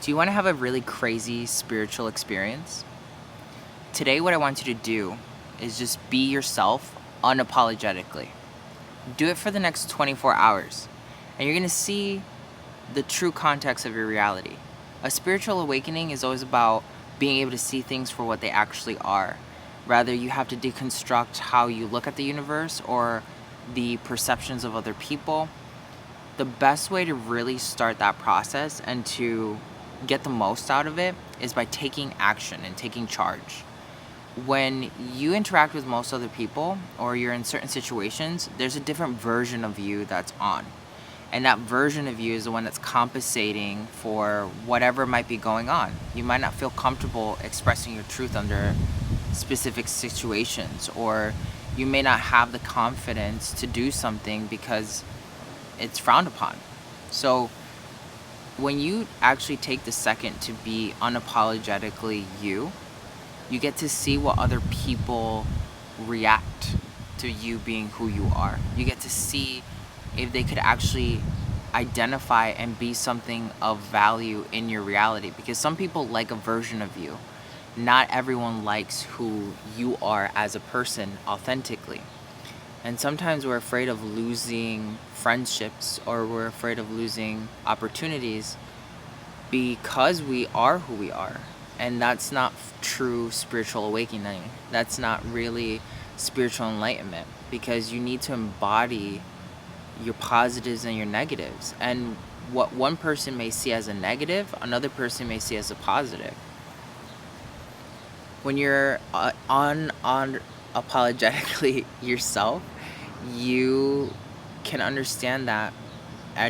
Do you want to have a really crazy spiritual experience? Today, what I want you to do is just be yourself unapologetically. Do it for the next 24 hours, and you're going to see the true context of your reality. A spiritual awakening is always about being able to see things for what they actually are. Rather, you have to deconstruct how you look at the universe or the perceptions of other people. The best way to really start that process and to get the most out of it is by taking action and taking charge. When you interact with most other people or you're in certain situations, there's a different version of you that's on. And that version of you is the one that's compensating for whatever might be going on. You might not feel comfortable expressing your truth under specific situations, or you may not have the confidence to do something because it's frowned upon. So when you actually take the second to be unapologetically you get to see what other people react to you being who you are. You get to see if they could actually identify and be something of value in your reality, because some people like a version of you. Not everyone likes who you are as a person authentically. And sometimes we're afraid of losing friendships or we're afraid of losing opportunities because we are who we are. And that's not true spiritual awakening. That's not really spiritual enlightenment, because you need to embody your positives and your negatives. And what one person may see as a negative, another person may see as a positive. When you're unapologetically yourself, you can understand that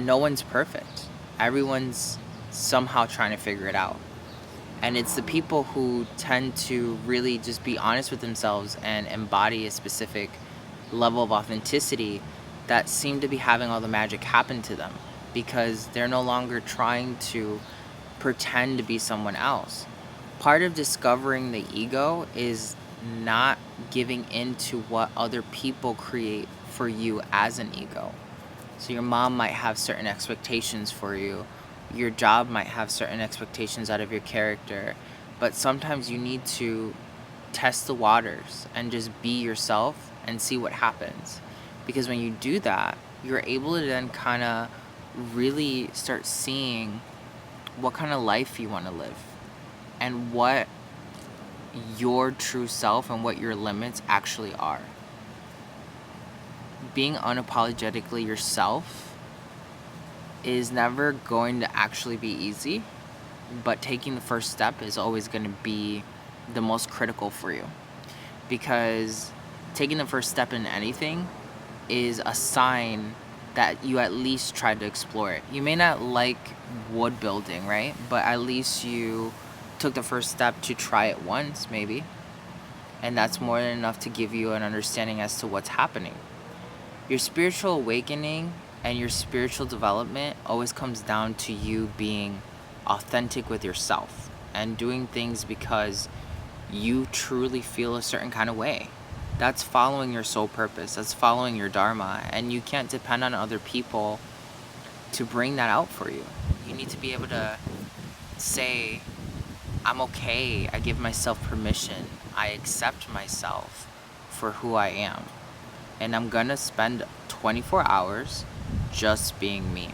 no one's perfect. Everyone's somehow trying to figure it out. And it's the people who tend to really just be honest with themselves and embody a specific level of authenticity that seem to be having all the magic happen to them, because they're no longer trying to pretend to be someone else. Part of discovering the ego is not giving into what other people create for you as an ego. So your mom might have certain expectations for you. Your job might have certain expectations out of your character. But sometimes you need to test the waters and just be yourself and see what happens. Because when you do that, you're able to then kind of really start seeing what kind of life you want to live and what your true self and what your limits actually are. Being unapologetically yourself is never going to actually be easy, but taking the first step is always going to be the most critical for you, because taking the first step in anything is a sign that you at least tried to explore it. You may not like wood building, right? But at least you took the first step to try it once, maybe. And that's more than enough to give you an understanding as to what's happening. Your spiritual awakening and your spiritual development always comes down to you being authentic with yourself and doing things because you truly feel a certain kind of way. That's following your soul purpose. That's following your dharma. And you can't depend on other people to bring that out for you. You need to be able to say, I'm okay. I give myself permission. I accept myself for who I am. And I'm going to spend 24 hours just being me.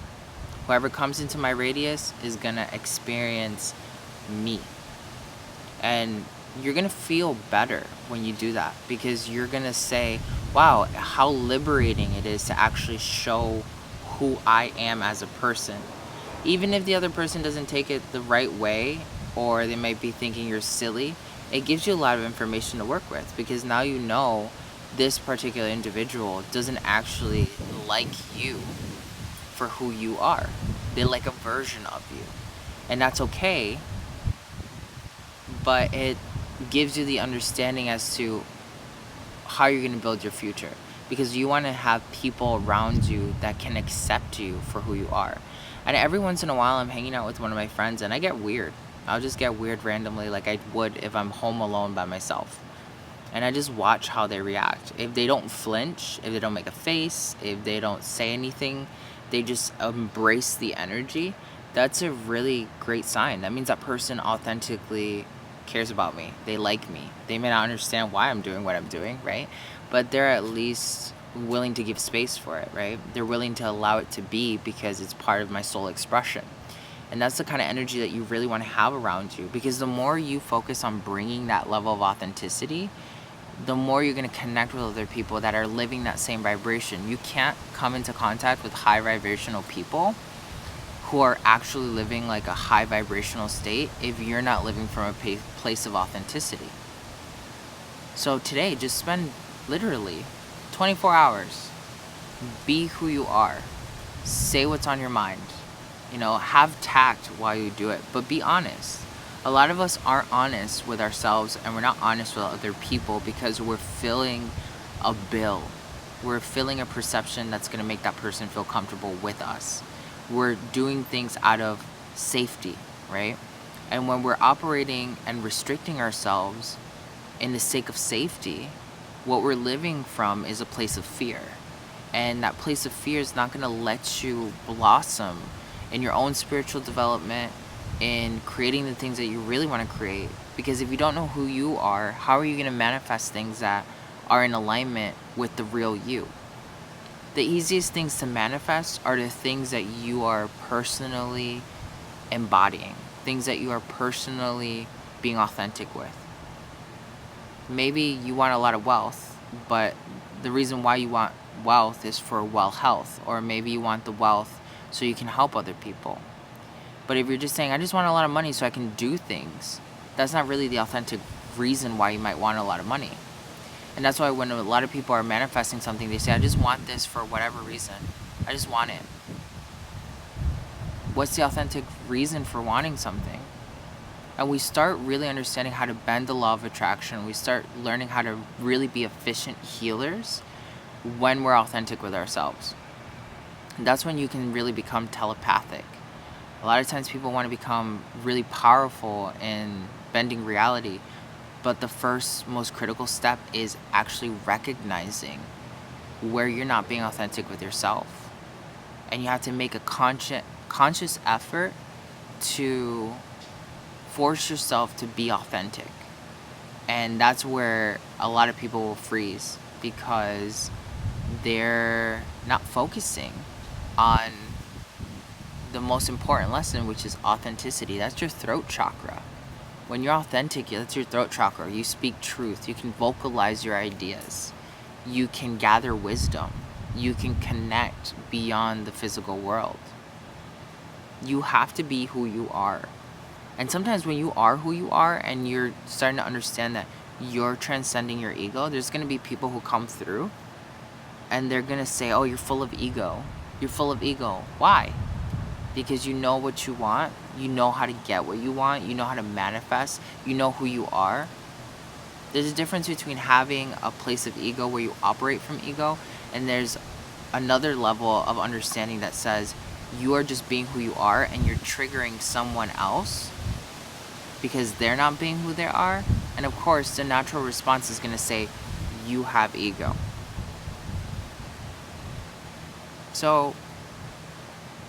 Whoever comes into my radius is going to experience me. And you're going to feel better when you do that, because you're going to say, wow, how liberating it is to actually show who I am as a person. Even if the other person doesn't take it the right way, or they might be thinking you're silly, it gives you a lot of information to work with, because now you know this particular individual doesn't actually like you for who you are. They like a version of you. And that's okay, but it gives you the understanding as to how you're going to build your future, because you want to have people around you that can accept you for who you are. And every once in a while, I'm hanging out with one of my friends and I get weird. I'll just get weird randomly, like I would if I'm home alone by myself. And I just watch how they react. If they don't flinch, if they don't make a face, if they don't say anything, they just embrace the energy, that's a really great sign. That means that person authentically cares about me. They like me. They may not understand why I'm doing what I'm doing, right? But they're at least willing to give space for it, right? They're willing to allow it to be because it's part of my soul expression. And that's the kind of energy that you really want to have around you, because the more you focus on bringing that level of authenticity, the more you're going to connect with other people that are living that same vibration. You can't come into contact with high vibrational people who are actually living like a high vibrational state if you're not living from a place of authenticity. So today, just spend literally 24 hours. Be who you are. Say what's on your mind. Have tact while you do it, but be honest. A lot of us aren't honest with ourselves, and we're not honest with other people because we're filling a bill. We're filling a perception that's going to make that person feel comfortable with us. We're doing things out of safety, right? And when we're operating and restricting ourselves in the sake of safety, what we're living from is a place of fear. And that place of fear is not going to let you blossom in your own spiritual development, in creating the things that you really want to create. Because if you don't know who you are, how are you going to manifest things that are in alignment with the real you? The easiest things to manifest are the things that you are personally embodying, things that you are personally being authentic with. Maybe you want a lot of wealth, but the reason why you want wealth is for well health, or maybe you want the wealth so you can help other people. But if you're just saying, I just want a lot of money so I can do things, that's not really the authentic reason why you might want a lot of money. And that's why when a lot of people are manifesting something, they say, I just want this for whatever reason. I just want it. What's the authentic reason for wanting something? And we start really understanding how to bend the law of attraction. We start learning how to really be efficient healers when we're authentic with ourselves. And that's when you can really become telepathic. A lot of times people want to become really powerful in bending reality, but the first most critical step is actually recognizing where you're not being authentic with yourself. And you have to make a conscious effort to force yourself to be authentic. And that's where a lot of people will freeze, because they're not focusing on the most important lesson, which is authenticity. That's your throat chakra. When you're authentic, that's your throat chakra. You speak truth. You can vocalize your ideas. You can gather wisdom. You can connect beyond the physical world. You have to be who you are. And sometimes when you are who you are and you're starting to understand that you're transcending your ego, there's going to be people who come through and they're going to say, oh, you're full of ego. You're full of ego. Why? Because you know what you want. You know how to get what you want. You know how to manifest. You know who you are. There's a difference between having a place of ego where you operate from ego, and there's another level of understanding that says you are just being who you are and you're triggering someone else because they're not being who they are. And of course, the natural response is going to say, you have ego. So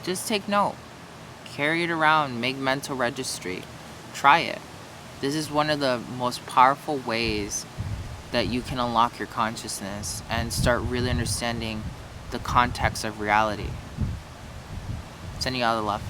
just take note. Carry it around. Make mental registry. Try it. This is one of the most powerful ways that you can unlock your consciousness and start really understanding the context of reality. Sending you all the love.